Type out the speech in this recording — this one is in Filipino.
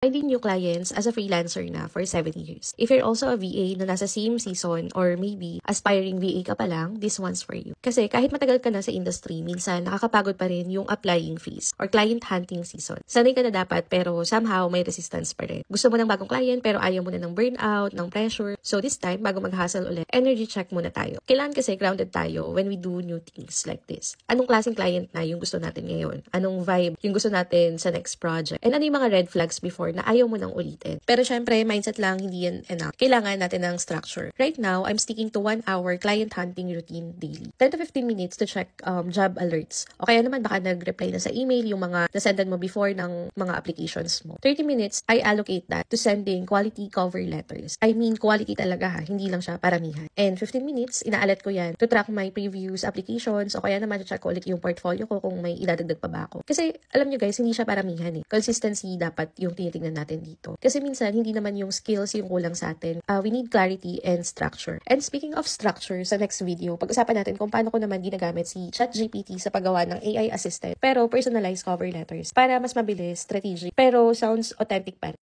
Finding new clients as a freelancer na for 7 years. If you're also a VA na nasa same season or maybe aspiring VA ka pa lang, this one's for you. Kasi kahit matagal ka na sa industry, minsan nakakapagod pa rin yung applying phase or client hunting season. Sanay ka na dapat pero somehow may resistance pa rin. Gusto mo ng bagong client pero ayaw mo na ng burnout, ng pressure. So this time, bago mag-hustle ulit, energy check muna tayo. Kailangan kasi grounded tayo when we do new things like this. Anong klaseng client na yung gusto natin ngayon? Anong vibe yung gusto natin sa next project? And ano yung mga red flags before na ayaw mo nang ulitin. Pero syempre, mindset lang, hindi yan enough. Kailangan natin ng structure. Right now, I'm sticking to 1 hour client hunting routine daily. 10 to 15 minutes to check job alerts. O kaya naman baka nag-reply na sa email yung mga nasendan mo before ng mga applications mo. 30 minutes, I allocate that to sending quality cover letters. I mean, quality talaga ha, hindi lang siya paramihan. And 15 minutes, inaalat ko yan to track my previous applications o kaya naman check ko ulit yung portfolio ko kung may idadagdag pa ba ako. Kasi alam nyo guys, hindi siya paramihan eh. Consistency dapat yung tinitingnan natin dito. Kasi minsan, hindi naman yung skills yung kulang sa atin. We need clarity and structure. And speaking of structure, sa next video, pag-usapan natin kung paano ko naman ginagamit si ChatGPT sa paggawa ng AI assistant pero personalized cover letters para mas mabilis, strategic, pero sounds authentic pa rin.